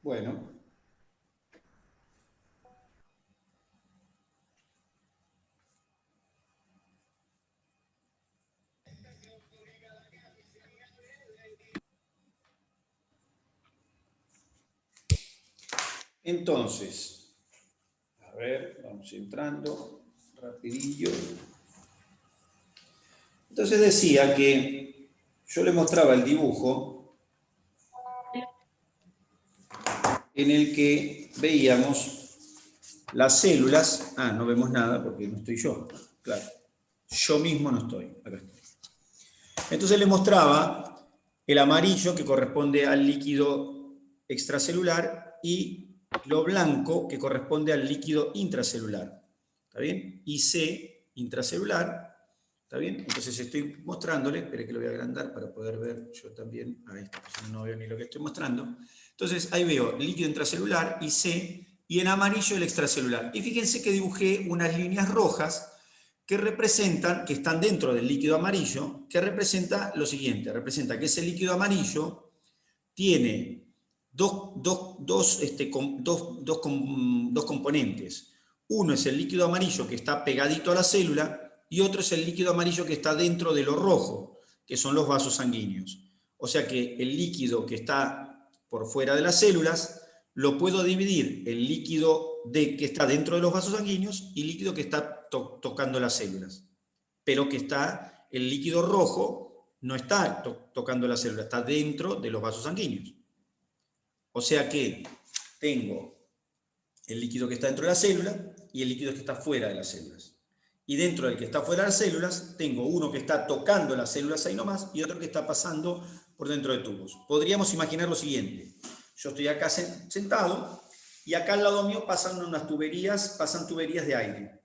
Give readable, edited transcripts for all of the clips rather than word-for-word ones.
Bueno. Entonces, a ver, vamos entrando rapidillo. Entonces decía que yo le mostraba el dibujo en el que veíamos las células. Ah, no vemos nada porque no estoy yo. Claro, yo mismo no estoy. Acá estoy. Entonces le mostraba el amarillo que corresponde al líquido extracelular y lo blanco que corresponde al líquido intracelular. ¿Está bien? Y C, intracelular. ¿Está bien? Entonces estoy mostrándole, espere que lo voy a agrandar para poder ver yo también. Ahí está, no veo ni lo que estoy mostrando. Entonces ahí veo líquido intracelular y C, y en amarillo el extracelular. Y fíjense que dibujé unas líneas rojas que representan, que están dentro del líquido amarillo, que representa lo siguiente, representa que ese líquido amarillo tiene dos componentes. Uno es el líquido amarillo que está pegadito a la célula y otro es el líquido amarillo que está dentro de lo rojo, que son los vasos sanguíneos. O sea que el líquido que está por fuera de las células lo puedo dividir en líquido que está dentro de los vasos sanguíneos y líquido que está tocando las células. Pero que está, el líquido rojo no está tocando la célula, está dentro de los vasos sanguíneos. O sea que tengo el líquido que está dentro de la célula y el líquido que está fuera de las células. Y dentro del que está fuera de las células, tengo uno que está tocando las células ahí nomás y otro que está pasando por dentro de tubos. Podríamos imaginar lo siguiente. Yo estoy acá sentado y acá al lado mío pasan unas tuberías, pasan tuberías de aire.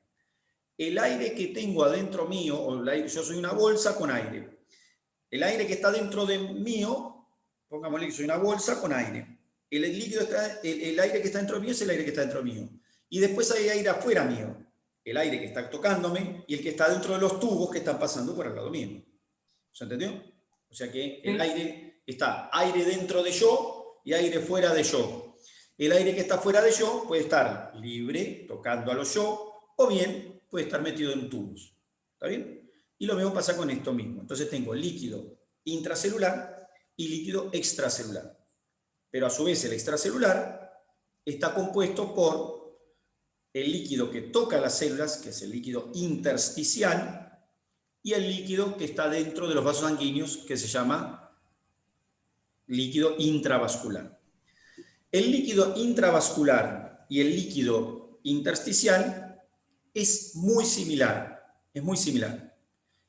El aire que tengo adentro mío, yo soy una bolsa con aire. El aire que está dentro de mío, pongámosle que soy una bolsa con aire. El aire que está dentro mío es el aire que está dentro mío. Y después hay aire afuera mío. El aire que está tocándome y el que está dentro de los tubos que están pasando por al lado mío. ¿Se entendió? O sea que el aire está aire dentro de yo y aire fuera de yo. El aire que está fuera de yo puede estar libre, tocando a lo yo, o bien puede estar metido en tubos. ¿Está bien? Y lo mismo pasa con esto mismo. Entonces tengo líquido intracelular y líquido extracelular. Pero a su vez el extracelular está compuesto por el líquido que toca las células, que es el líquido intersticial, y el líquido que está dentro de los vasos sanguíneos, que se llama líquido intravascular. El líquido intravascular y el líquido intersticial es muy similar,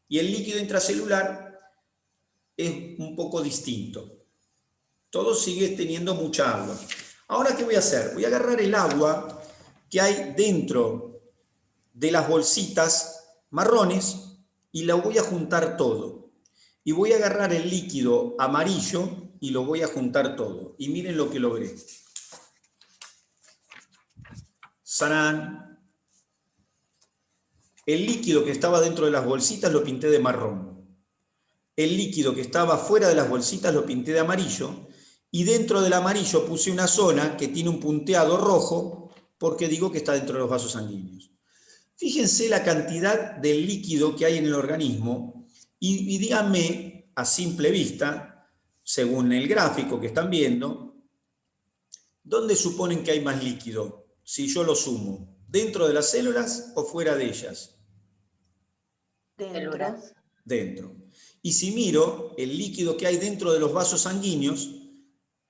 Y el líquido intracelular es un poco distinto. Todo sigue teniendo mucha agua. Ahora, ¿qué voy a hacer? Voy a agarrar el agua que hay dentro de las bolsitas marrones y la voy a juntar todo. Y voy a agarrar el líquido amarillo y lo voy a juntar todo. Y miren lo que logré. ¡Sarán! El líquido que estaba dentro de las bolsitas lo pinté de marrón. El líquido que estaba fuera de las bolsitas lo pinté de amarillo. Y dentro del amarillo puse una zona que tiene un punteado rojo porque digo que está dentro de los vasos sanguíneos. Fíjense la cantidad de líquido que hay en el organismo y díganme a simple vista, según el gráfico que están viendo, ¿dónde suponen que hay más líquido? Si yo lo sumo, ¿dentro de las células o fuera de ellas? Dentro. Dentro. Y si miro, el líquido que hay dentro de los vasos sanguíneos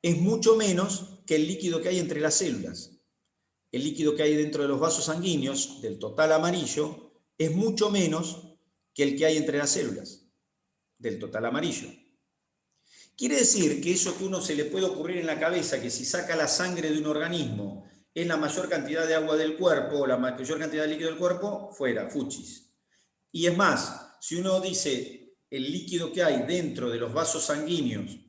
es mucho menos que el líquido que hay entre las células. El líquido que hay dentro de los vasos sanguíneos, del total amarillo, es mucho menos que el que hay entre las células, del total amarillo. Quiere decir que eso que uno se le puede ocurrir en la cabeza, que si saca la sangre de un organismo es la mayor cantidad de agua del cuerpo o la mayor cantidad de líquido del cuerpo, fuera, fuchis. Y es más, si uno dice el líquido que hay dentro de los vasos sanguíneos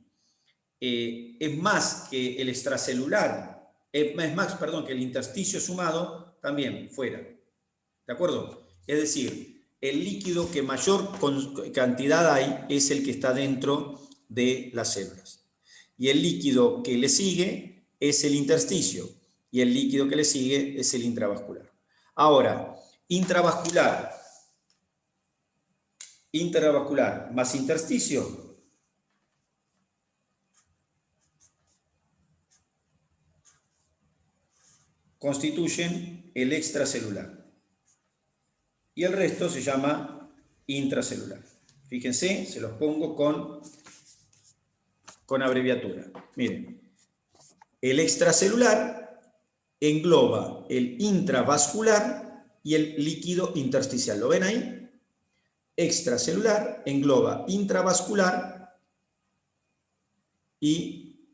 es más que el extracelular, es más, perdón, que el intersticio sumado, también fuera. ¿De acuerdo? Es decir, el líquido que mayor cantidad hay es el que está dentro de las células. Y el líquido que le sigue es el intersticio y el líquido que le sigue es el intravascular. Ahora, intravascular más intersticio constituyen el extracelular. Y el resto se llama intracelular. Fíjense, se los pongo con abreviatura. Miren, el extracelular engloba el intravascular y el líquido intersticial. ¿Lo ven ahí? Extracelular engloba intravascular y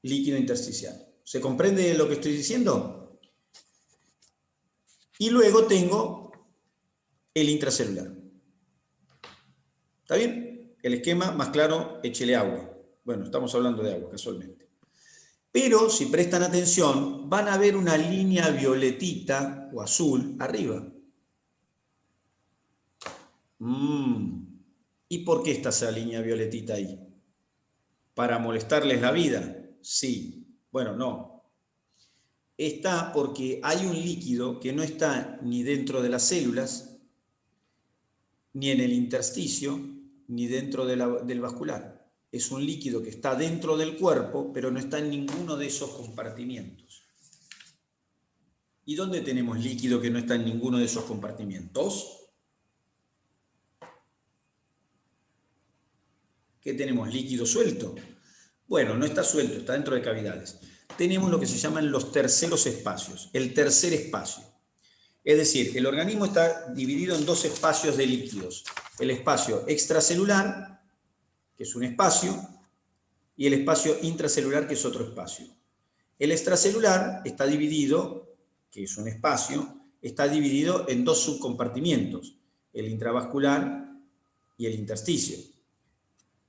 líquido intersticial. ¿Se comprende lo que estoy diciendo? Y luego tengo el intracelular. ¿Está bien? El esquema más claro, échele agua. Bueno, estamos hablando de agua casualmente. Pero si prestan atención, van a ver una línea violetita o azul arriba. ¿Y por qué está esa línea violetita ahí? ¿Para molestarles la vida? Sí. Bueno, no. Está porque hay un líquido que no está ni dentro de las células, ni en el intersticio, ni dentro del vascular. Es un líquido que está dentro del cuerpo, pero no está en ninguno de esos compartimientos. ¿Y dónde tenemos líquido que no está en ninguno de esos compartimientos? ¿Qué tenemos? ¿Líquido suelto? Bueno, no está suelto, está dentro de cavidades. Tenemos lo que se llaman los terceros espacios, el tercer espacio. Es decir, el organismo está dividido en dos espacios de líquidos. El espacio extracelular, que es un espacio, y el espacio intracelular, que es otro espacio. El extracelular está dividido, que es un espacio, está dividido en dos subcompartimientos, el intravascular y el intersticio.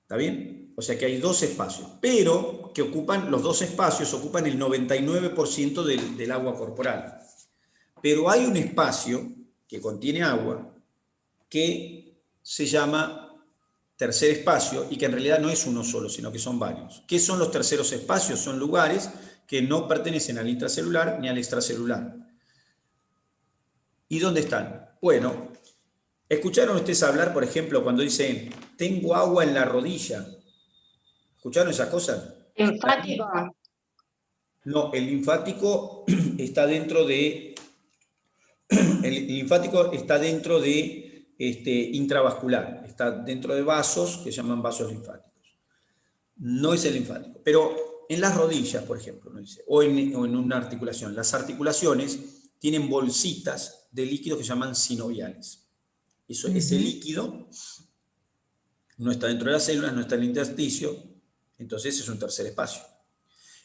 ¿Está bien? O sea que hay dos espacios, pero que los dos espacios ocupan el 99% del agua corporal. Pero hay un espacio que contiene agua que se llama tercer espacio y que en realidad no es uno solo, sino que son varios. ¿Qué son los terceros espacios? Son lugares que no pertenecen al intracelular ni al extracelular. ¿Y dónde están? Bueno, ¿escucharon ustedes hablar, por ejemplo, cuando dicen, tengo agua en la rodilla? ¿Escucharon esas cosas? Linfático. No, el linfático está dentro de... El linfático está dentro de intravascular, está dentro de vasos que se llaman vasos linfáticos. No es el linfático, pero en las rodillas, por ejemplo, ¿no? o en una articulación. Las articulaciones tienen bolsitas de líquidos que se llaman sinoviales. Ese líquido no está dentro de las células, no está en el intersticio, entonces es un tercer espacio.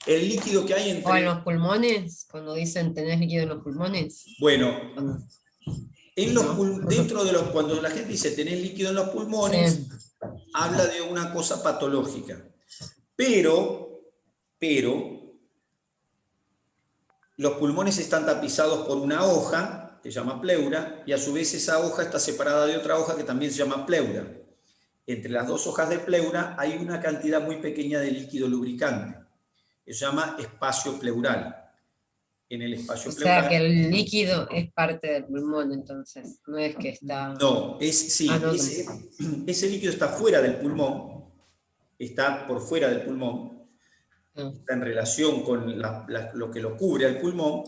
El líquido que hay entre... ¿O en los pulmones? Cuando dicen tenés líquido en los pulmones. Bueno, dentro de cuando la gente dice tenés líquido en los pulmones, sí, habla de una cosa patológica. Pero los pulmones están tapizados por una hoja que se llama pleura, y a su vez esa hoja está separada de otra hoja que también se llama pleura. Entre las dos hojas de pleura hay una cantidad muy pequeña de líquido lubricante, que se llama espacio pleural. En el espacio pleural... O sea que el líquido es parte del pulmón, entonces, no es que está... No, ese líquido está fuera del pulmón, está por fuera del pulmón, está en relación con lo que lo cubre al pulmón,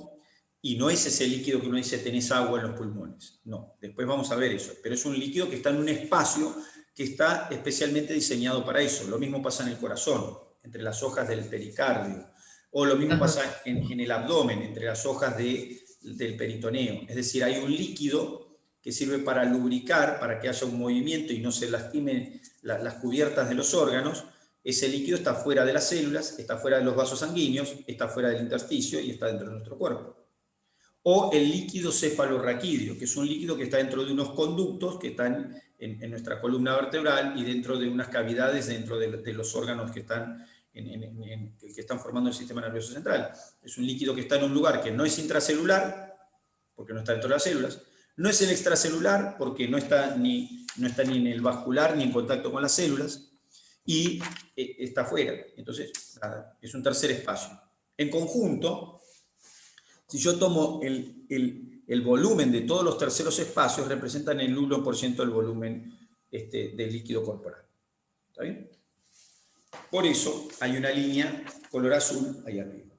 y no es ese líquido que uno dice tenés agua en los pulmones. No, después vamos a ver eso, pero es un líquido que está en un espacio que está especialmente diseñado para eso. Lo mismo pasa en el corazón, entre las hojas del pericardio, o lo mismo pasa en el abdomen, entre las hojas del peritoneo. Es decir, hay un líquido que sirve para lubricar, para que haya un movimiento y no se lastimen las cubiertas de los órganos. Ese líquido está fuera de las células, está fuera de los vasos sanguíneos, está fuera del intersticio y está dentro de nuestro cuerpo. O el líquido cefalorraquídeo, que es un líquido que está dentro de unos conductos que están en nuestra columna vertebral y dentro de unas cavidades dentro de los órganos que están, que están formando el sistema nervioso central. Es un líquido que está en un lugar que no es intracelular, porque no está dentro de las células, no es el extracelular, porque no está ni en el vascular ni en contacto con las células, y está fuera. Entonces, nada, es un tercer espacio. En conjunto, si yo tomo el volumen de todos los terceros espacios, representan el 1% del volumen del líquido corporal. ¿Está bien? Por eso hay una línea color azul ahí arriba.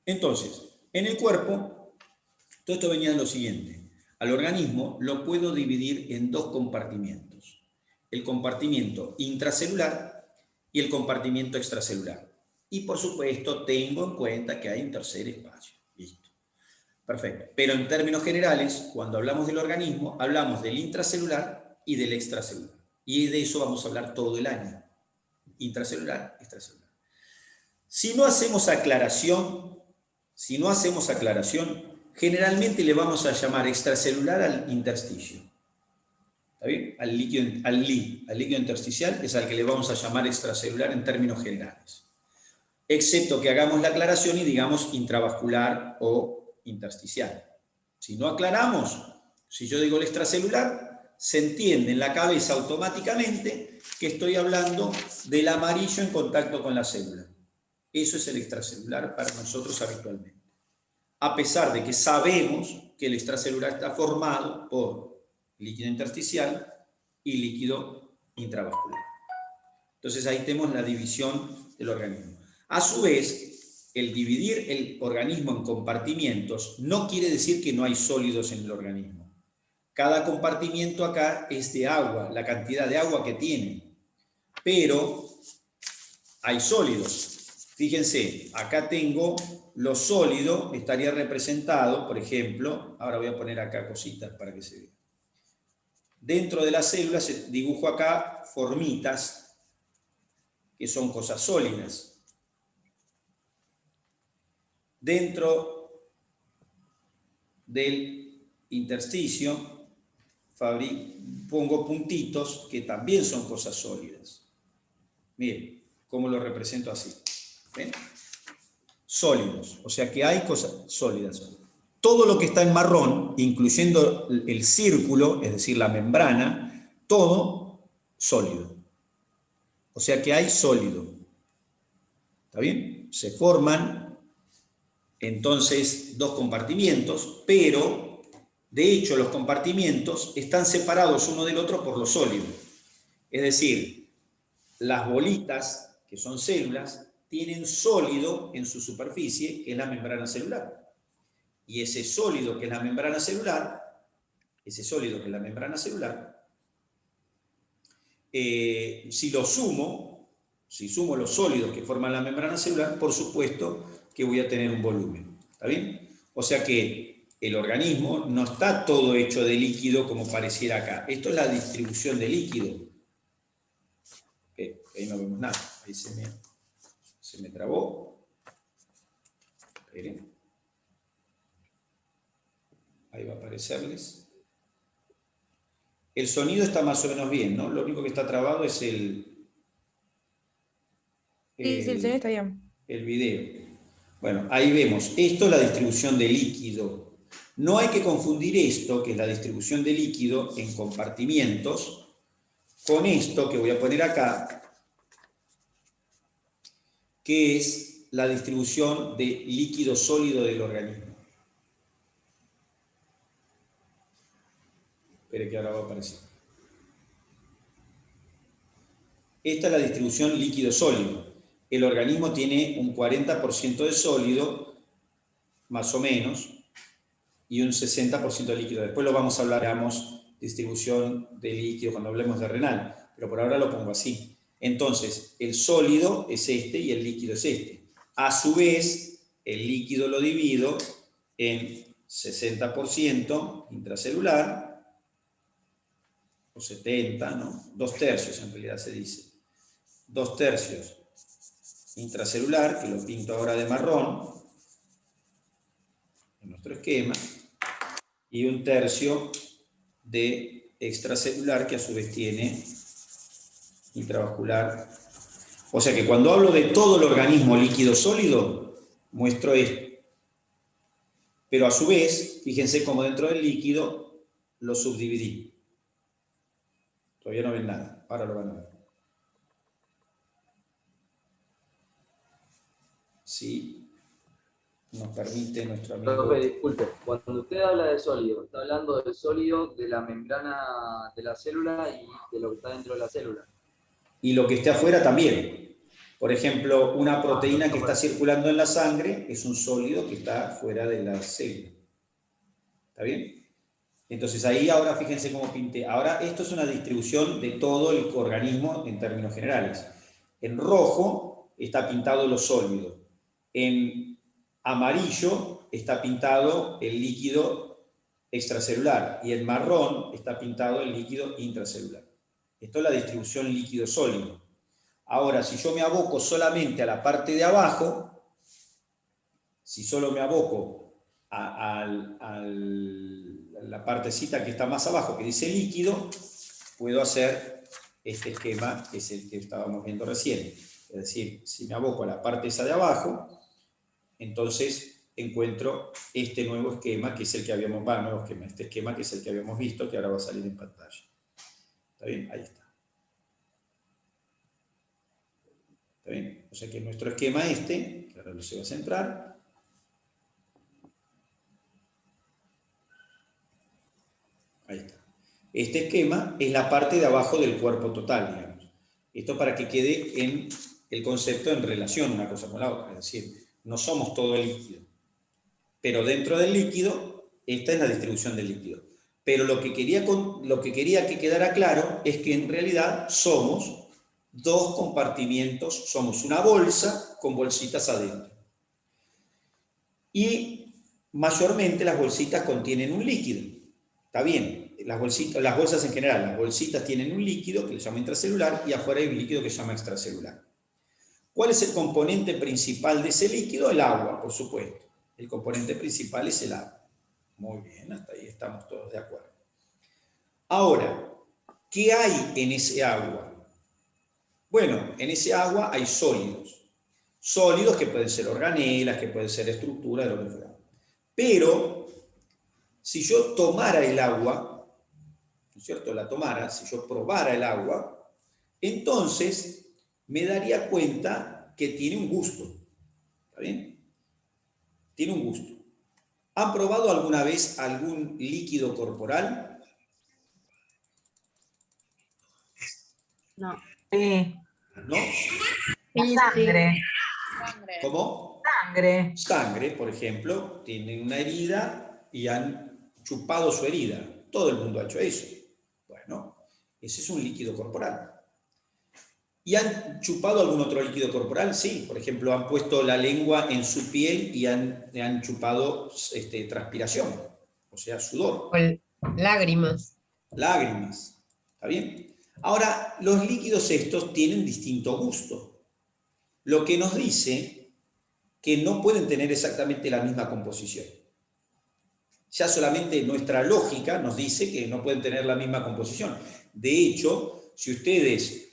Entonces, en el cuerpo, todo esto venía de lo siguiente. Al organismo lo puedo dividir en dos compartimientos. El compartimiento intracelular y el compartimiento extracelular. Y por supuesto, tengo en cuenta que hay un tercer espacio. Listo. Perfecto. Pero en términos generales, cuando hablamos del organismo, hablamos del intracelular y del extracelular. Y de eso vamos a hablar todo el año. Intracelular, extracelular. Si no hacemos aclaración, generalmente le vamos a llamar extracelular al intersticio. ¿Está bien? Al líquido intersticial es al que le vamos a llamar extracelular en términos generales. Excepto que hagamos la aclaración y digamos intravascular o intersticial. Si no aclaramos, si yo digo el extracelular, se entiende en la cabeza automáticamente que estoy hablando del amarillo en contacto con la célula. Eso es el extracelular para nosotros habitualmente. A pesar de que sabemos que el extracelular está formado por líquido intersticial y líquido intravascular. Entonces ahí tenemos la división del organismo. A su vez, el dividir el organismo en compartimientos no quiere decir que no hay sólidos en el organismo. Cada compartimiento acá es de agua, la cantidad de agua que tiene. Pero hay sólidos. Fíjense, acá tengo lo sólido, estaría representado, por ejemplo, ahora voy a poner acá cositas para que se vea. Dentro de las células dibujo acá formitas, que son cosas sólidas. Dentro del intersticio pongo puntitos que también son cosas sólidas. Miren, cómo lo represento así. ¿Ven? Sólidos, o sea que hay cosas sólidas. Todo lo que está en marrón, incluyendo el círculo, es decir, la membrana, todo sólido. O sea que hay sólido. ¿Está bien? Se forman entonces dos compartimientos, pero de hecho los compartimientos están separados uno del otro por lo sólido. Es decir, las bolitas, que son células, tienen sólido en su superficie, que es la membrana celular. Y ese sólido que es la membrana celular, si sumo los sólidos que forman la membrana celular, por supuesto que voy a tener un volumen. ¿Está bien? O sea que el organismo no está todo hecho de líquido como pareciera acá. Esto es la distribución de líquido. Ahí no vemos nada. Ahí se me trabó. Esperen. Ahí va a aparecerles. El sonido está más o menos bien, ¿no? Lo único que está trabado es Sí, el sonido está bien. el video. Bueno, ahí vemos. Esto es la distribución de líquido. No hay que confundir esto, que es la distribución de líquido en compartimientos, con esto que voy a poner acá, que es la distribución de líquido sólido del organismo. Espere que ahora va a aparecer. Esta es la distribución líquido-sólido. El organismo tiene un 40% de sólido, más o menos, y un 60% de líquido. Después lo vamos a hablar, digamos, distribución de líquido cuando hablemos de renal, pero por ahora lo pongo así. Entonces, el sólido es este y el líquido es este. A su vez, el líquido lo divido en 60% intracelular, o 70, ¿no? 2/3 en realidad se dice. 2/3 intracelular, que lo pinto ahora de marrón, en nuestro esquema, y 1/3 de extracelular, que a su vez tiene intravascular. O sea que cuando hablo de todo el organismo líquido sólido, muestro esto. Pero a su vez, fíjense cómo dentro del líquido lo subdividí. Todavía no ven nada, ahora lo van a ver. si nos permite nuestro amigo. Profe, disculpe, cuando usted habla de sólido, está hablando del sólido de la membrana de la célula y de lo que está dentro de la célula. Y lo que esté afuera también. Por ejemplo, una proteína que está circulando en la sangre es un sólido que está fuera de la célula. ¿Está bien? Entonces ahí ahora fíjense cómo pinté. Ahora esto es una distribución de todo el organismo en términos generales. En rojo está pintado lo sólido. En amarillo está pintado el líquido extracelular y en marrón está pintado el líquido intracelular. Esto es la distribución líquido-sólido. Ahora, si yo me aboco solamente a la parte de abajo, si solo me aboco a la partecita que está más abajo, que dice líquido, puedo hacer este esquema, que es el que estábamos viendo recién. Es decir, si me aboco a la parte esa de abajo, entonces encuentro este nuevo esquema, que es el que habíamos, este esquema que es el que habíamos visto, que ahora va a salir en pantalla. ¿Está bien? Ahí está. ¿Está bien? O sea que nuestro esquema que ahora lo se va a centrar, ahí está. Este esquema es la parte de abajo del cuerpo total, digamos. Esto para que quede en el concepto en relación una cosa con la otra, es decir, no somos todo el líquido. Pero dentro del líquido, esta es la distribución del líquido. Pero lo que quería que quedara claro es que en realidad somos dos compartimientos, somos una bolsa con bolsitas adentro. Y mayormente las bolsitas contienen un líquido. Está bien, las bolsas en general, las bolsitas tienen un líquido que se llama intracelular y afuera hay un líquido que se llama extracelular. ¿Cuál es el componente principal de ese líquido? El agua, por supuesto. El componente principal es el agua. Muy bien, hasta ahí estamos todos de acuerdo. Ahora, ¿qué hay en ese agua? Bueno, en ese agua hay sólidos. Sólidos que pueden ser organelas, que pueden ser estructuras, de lo que fuera. Pero, si yo tomara el agua, ¿no es cierto? Si yo probara el agua, entonces me daría cuenta que tiene un gusto. ¿Está bien? Tiene un gusto. ¿Han probado alguna vez algún líquido corporal? No. ¿No? Sangre. ¿Cómo? Sangre. Sangre, por ejemplo, tienen una herida y han chupado su herida. Todo el mundo ha hecho eso. Bueno, ese es un líquido corporal. ¿Y han chupado algún otro líquido corporal? Sí, por ejemplo, han puesto la lengua en su piel y han chupado transpiración, o sea, sudor. Lágrimas. Lágrimas. ¿Está bien? Ahora, los líquidos estos tienen distinto gusto, lo que nos dice que no pueden tener exactamente la misma composición. Ya solamente nuestra lógica nos dice que no pueden tener la misma composición. De hecho, si ustedes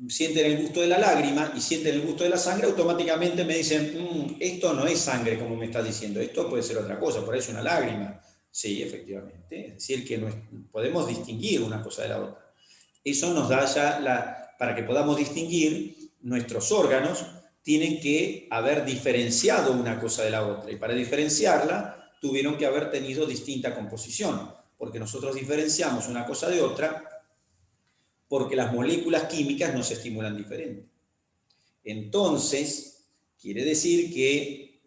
sienten el gusto de la lágrima y sienten el gusto de la sangre, automáticamente me dicen, esto no es sangre como me estás diciendo, esto puede ser otra cosa, por ahí es una lágrima. Sí, efectivamente, es decir, que podemos distinguir una cosa de la otra. Eso nos da ya, para que podamos distinguir, nuestros órganos tienen que haber diferenciado una cosa de la otra, y para diferenciarla tuvieron que haber tenido distinta composición, porque nosotros diferenciamos una cosa de otra porque las moléculas químicas nos estimulan diferente. Entonces, quiere decir que,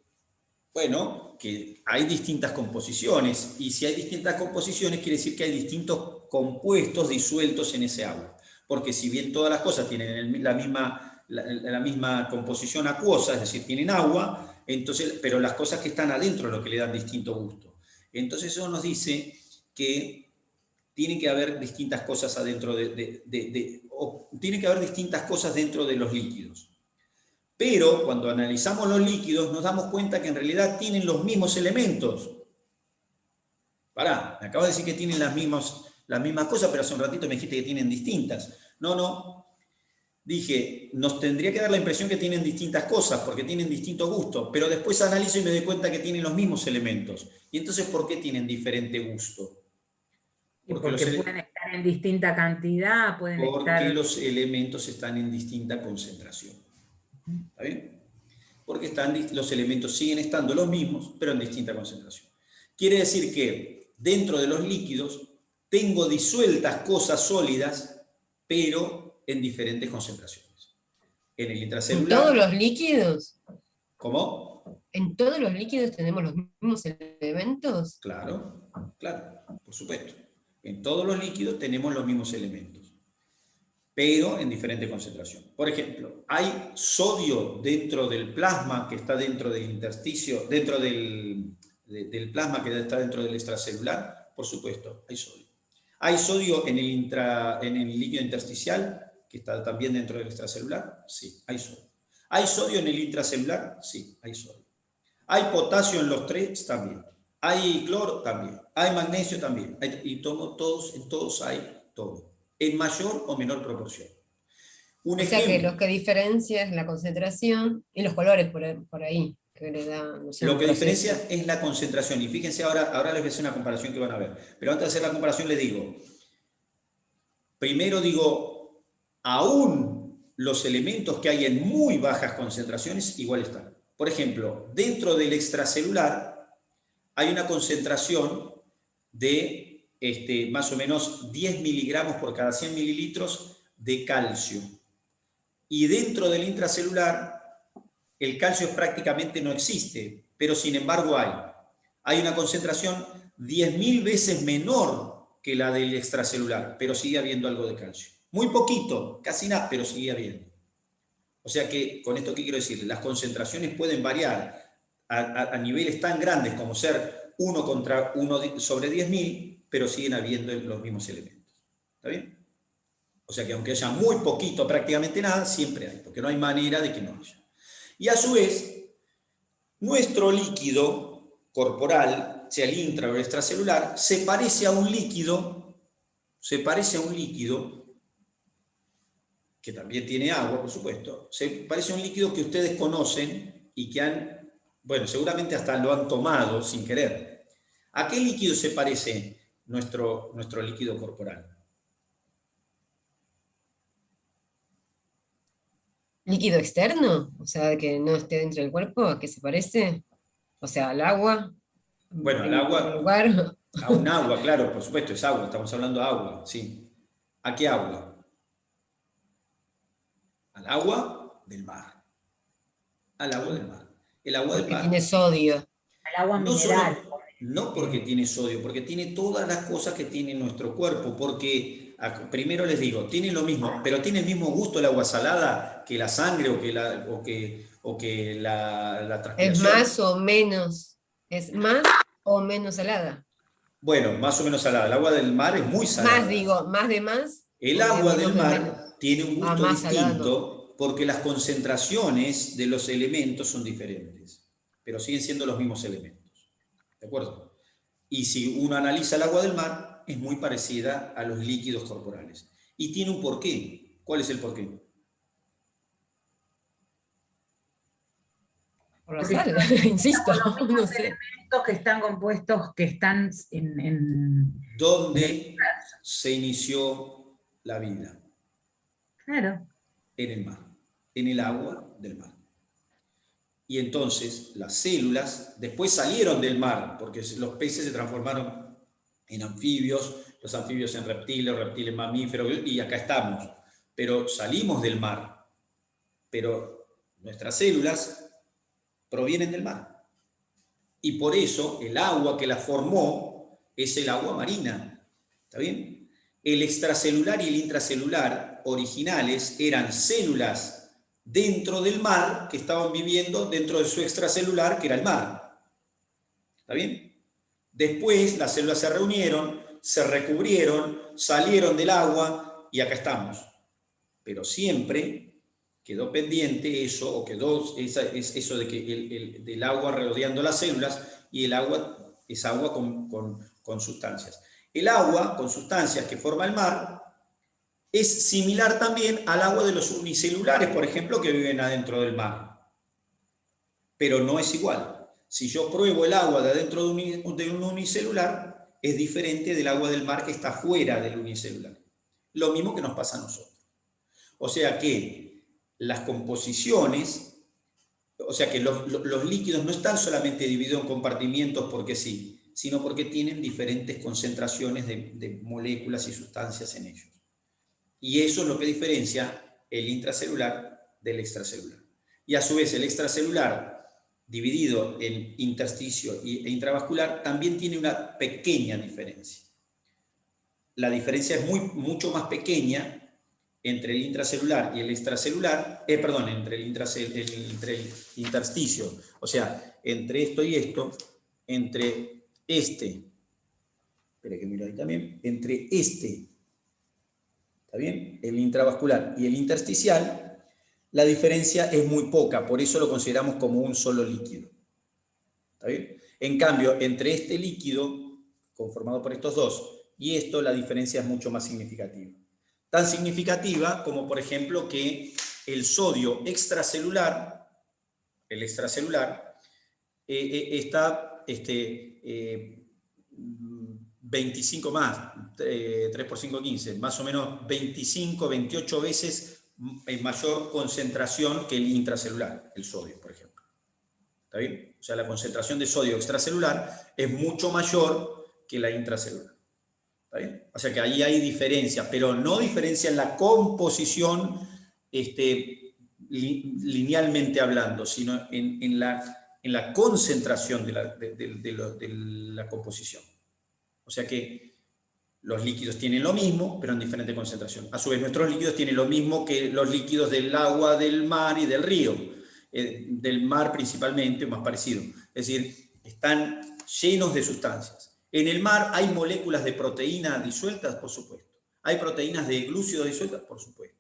bueno, que hay distintas composiciones, y si hay distintas composiciones quiere decir que hay distintos compuestos disueltos en ese agua, porque si bien todas las cosas tienen la misma composición acuosa, es decir, tienen agua, entonces, pero las cosas que están adentro es lo que le dan distinto gusto. Entonces eso nos dice que tiene que haber distintas cosas adentro tiene que haber distintas cosas dentro de los líquidos. Pero cuando analizamos los líquidos nos damos cuenta que en realidad tienen los mismos elementos. Pará, me acabas de decir que tienen las mismas cosas, pero hace un ratito me dijiste que tienen distintas. No. Dije, nos tendría que dar la impresión que tienen distintas cosas, porque tienen distinto gusto, pero después analizo y me doy cuenta que tienen los mismos elementos. Y entonces, ¿por qué tienen diferente gusto? Porque pueden estar en distinta cantidad, porque los elementos están en distinta concentración. ¿Está bien? Porque los elementos siguen estando los mismos, pero en distinta concentración. Quiere decir que dentro de los líquidos tengo disueltas cosas sólidas, pero en diferentes concentraciones. En el ¿En intracelular... todos los líquidos? ¿Cómo? ¿En todos los líquidos tenemos los mismos elementos? Claro, claro, por supuesto. En todos los líquidos tenemos los mismos elementos, pero en diferente concentración. Por ejemplo, hay sodio dentro del plasma que está dentro del intersticio, dentro del plasma que está dentro del extracelular. Por supuesto, hay sodio. ¿Hay sodio en el líquido intersticial que está también dentro del extracelular? Sí, hay sodio. ¿Hay sodio en el intracelular? Sí, hay sodio. ¿Hay potasio en los tres? También. ¿Hay cloro? También. ¿Hay magnesio? También. Y en todos hay todo, en mayor o menor proporción. O sea que lo que diferencia es la concentración y los colores por ahí, que le da, no sé, Lo un que proceso. diferencia es la concentración. Y fíjense, ahora les voy a hacer una comparación que van a ver. Pero antes de hacer la comparación les digo, primero digo, aún los elementos que hay en muy bajas concentraciones igual están. Por ejemplo, dentro del extracelular hay una concentración de más o menos 10 miligramos por cada 100 mililitros de calcio. Y dentro del intracelular, el calcio prácticamente no existe, pero sin embargo hay una concentración 10.000 veces menor que la del extracelular, pero sigue habiendo algo de calcio. Muy poquito, casi nada, pero sigue habiendo. O sea que, con esto, ¿qué quiero decir? Las concentraciones pueden variar a niveles tan grandes como ser 1 contra 1 sobre 10.000, pero siguen habiendo los mismos elementos. ¿Está bien? O sea que aunque haya muy poquito, prácticamente nada, siempre hay, porque no hay manera de que no haya. Y a su vez, nuestro líquido corporal, sea el intra o el extracelular, se parece a un líquido que también tiene agua, por supuesto, se parece a un líquido que ustedes conocen y que bueno, seguramente hasta lo han tomado sin querer. ¿A qué líquido se parece nuestro líquido corporal? ¿Líquido externo? O sea, que no esté dentro del cuerpo, ¿a qué se parece? O sea, al agua. Bueno, al En primer agua, lugar. a un agua, claro, por supuesto, es agua, estamos hablando de agua, sí. ¿A qué agua? Al agua del mar. Al agua del mar. El agua del Porque mar. tiene sodio. Al agua No mineral. no porque tiene sodio, porque tiene todas las cosas que tiene nuestro cuerpo, porque, primero les digo, tiene lo mismo, pero tiene el mismo gusto el agua salada que la sangre o que la ¿Es transpiración. más o menos? ¿Es más o menos salada? Bueno, más o menos salada. El agua del mar es muy salada. Más, digo, más de más. El o agua menos del de mar menos. tiene un gusto Más salada, distinto porque las concentraciones de los elementos son diferentes, pero siguen siendo los mismos elementos. ¿De acuerdo? Y si uno analiza el agua del mar, es muy parecida a los líquidos corporales. Y tiene un porqué. ¿Cuál es el porqué? Por la sal, insisto, no sé. Elementos que están compuestos, que están en... ¿Dónde se inició la vida? Claro. En el mar, en el agua del mar. Y entonces las células después salieron del mar, porque los peces se transformaron en anfibios, los anfibios en reptiles, reptiles en mamíferos, y acá estamos. Pero salimos del mar, pero nuestras células provienen del mar. Y por eso el agua que la formó es el agua marina. ¿Está bien? El extracelular y el intracelular originales eran células dentro del mar que estaban viviendo dentro de su extracelular, que era el mar. ¿Está bien? Después las células se reunieron, se recubrieron, salieron del agua y acá estamos. Pero siempre quedó pendiente eso, o quedó eso de que del agua rodeando las células, y el agua es agua con sustancias. El agua con sustancias que forma el mar es similar también al agua de los unicelulares, por ejemplo, que viven adentro del mar. Pero no es igual. Si yo pruebo el agua de adentro de un unicelular, es diferente del agua del mar que está fuera del unicelular. Lo mismo que nos pasa a nosotros. O sea que las composiciones, o sea que los líquidos no están solamente divididos en compartimientos porque sí, sino porque tienen diferentes concentraciones de moléculas y sustancias en ellos. Y eso es lo que diferencia el intracelular del extracelular. Y a su vez el extracelular, dividido en intersticio e intravascular, también tiene una pequeña diferencia. La diferencia es mucho más pequeña entre el intracelular y el extracelular, entre el intersticio, o sea, entre esto y esto, entre espera que miro ahí también, entre ¿está bien? El intravascular y el intersticial, la diferencia es muy poca, por eso lo consideramos como un solo líquido. ¿Está bien? En cambio, entre este líquido, conformado por estos dos, y esto, la diferencia es mucho más significativa. Tan significativa como, por ejemplo, que el sodio extracelular, está 25 más, 3 por 5, 15, más o menos 25, 28 veces en mayor concentración que el intracelular, el sodio, por ejemplo. ¿Está bien? O sea, la concentración de sodio extracelular es mucho mayor que la intracelular. ¿Está bien? O sea que ahí hay diferencia, pero no diferencia en la composición linealmente hablando, sino en la concentración de la composición. O sea que los líquidos tienen lo mismo, pero en diferente concentración. A su vez, nuestros líquidos tienen lo mismo que los líquidos del agua, del mar y del río. Del mar principalmente, o más parecido. Es decir, están llenos de sustancias. En el mar hay moléculas de proteína disueltas, por supuesto. Hay proteínas de glúcidos disueltas, por supuesto.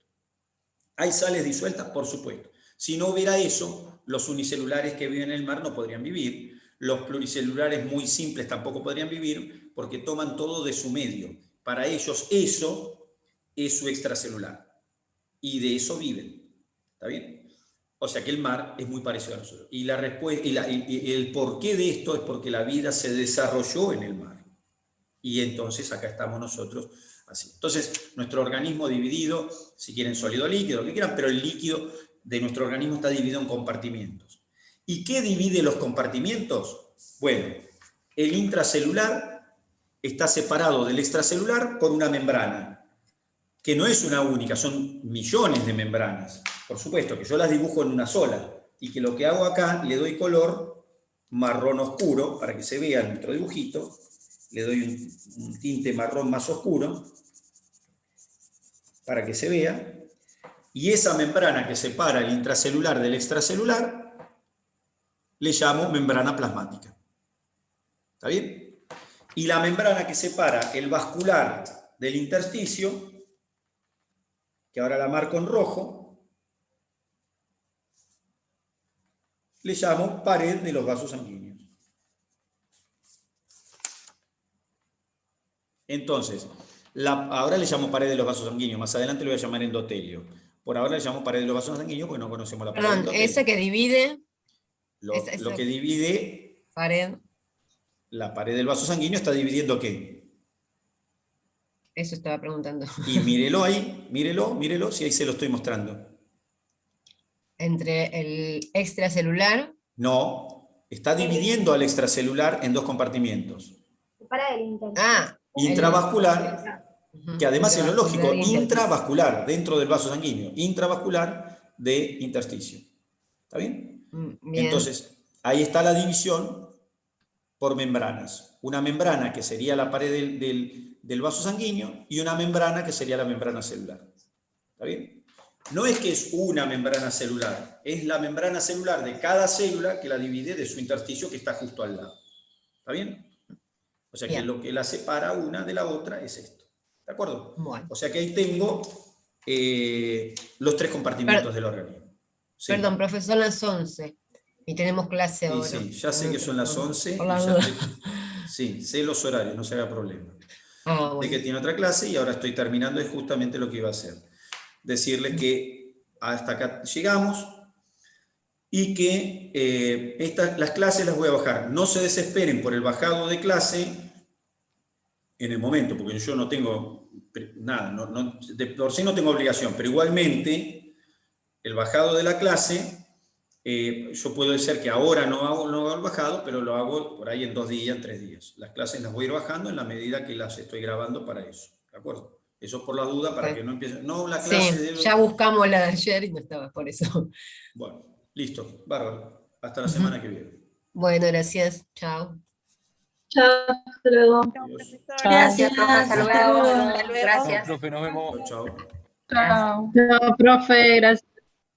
Hay sales disueltas, por supuesto. Si no hubiera eso, los unicelulares que viven en el mar no podrían vivir. Los pluricelulares muy simples tampoco podrían vivir porque toman todo de su medio. Para ellos eso es su extracelular. Y de eso viven. ¿Está bien? O sea que el mar es muy parecido a nosotros. Y la respuesta, y el porqué de esto es porque la vida se desarrolló en el mar. Y entonces acá estamos nosotros así. Entonces, nuestro organismo dividido, si quieren sólido líquido, lo que quieran, pero el líquido de nuestro organismo está dividido en compartimientos. ¿Y qué divide los compartimientos? Bueno, el intracelular está separado del extracelular por una membrana, que no es una única, son millones de membranas. Por supuesto que yo las dibujo en una sola, y que lo que hago acá, le doy color marrón oscuro, para que se vea nuestro dibujito, le doy un tinte marrón más oscuro, para que se vea, y esa membrana que separa el intracelular del extracelular, le llamo membrana plasmática. ¿Está bien? Y la membrana que separa el vascular del intersticio, que ahora la marco en rojo, le llamo pared de los vasos sanguíneos. Entonces, ahora le llamo pared de los vasos sanguíneos, más adelante lo voy a llamar endotelio. Por ahora le llamo pared de los vasos sanguíneos porque no conocemos la pared del endotelio. Ese que divide... Lo que divide... Pared. La pared del vaso sanguíneo está dividiendo ¿qué? Eso estaba preguntando. Y mírelo ahí, mírelo, si ahí se lo estoy mostrando. Entre el extracelular. No, está dividiendo al extracelular en dos compartimientos. Para el intersticio. Intravascular, que además es lo lógico, intravascular, dentro del vaso sanguíneo, intravascular de intersticio. ¿Está bien? Bien. Entonces, ahí está la división por membranas. Una membrana que sería la pared del vaso sanguíneo y una membrana que sería la membrana celular. ¿Está bien? No es que es una membrana celular, es la membrana celular de cada célula que la divide de su intersticio que está justo al lado. ¿Está bien? O sea que lo que la separa una de la otra es esto. ¿De acuerdo? Bueno. O sea que ahí tengo los tres compartimentos del organismo. Sí. Perdón, profesor, son las 11 y tenemos clase ahora. Sí, ya sé que son las 11. Sí, sé los horarios, no se haga problema. Sé que tiene otra clase y ahora estoy terminando, es justamente lo que iba a hacer. Decirles que hasta acá llegamos y que las clases las voy a bajar. No se desesperen por el bajado de clase en el momento, porque yo no tengo nada, de por sí no tengo obligación, pero igualmente el bajado de la clase, yo puedo decir que ahora no hago el bajado, pero lo hago por ahí en 2 días, en 3 días. Las clases las voy a ir bajando en la medida que las estoy grabando para eso, ¿de acuerdo? Eso por la duda, para que no empiece. No, la clase Sí, debe... ya buscamos la de ayer y no estaba por eso. Bueno, listo, bárbaro. Hasta la semana que viene. Bueno, gracias. Chao. Chao, hasta luego. Adiós. Gracias, profe. Hasta luego. Hasta luego. Gracias. Profe, nos vemos. Chao. Chao. Chao, profe, gracias.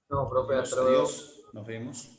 No, profe, Adiós, hasta luego. adiós. Nos vemos.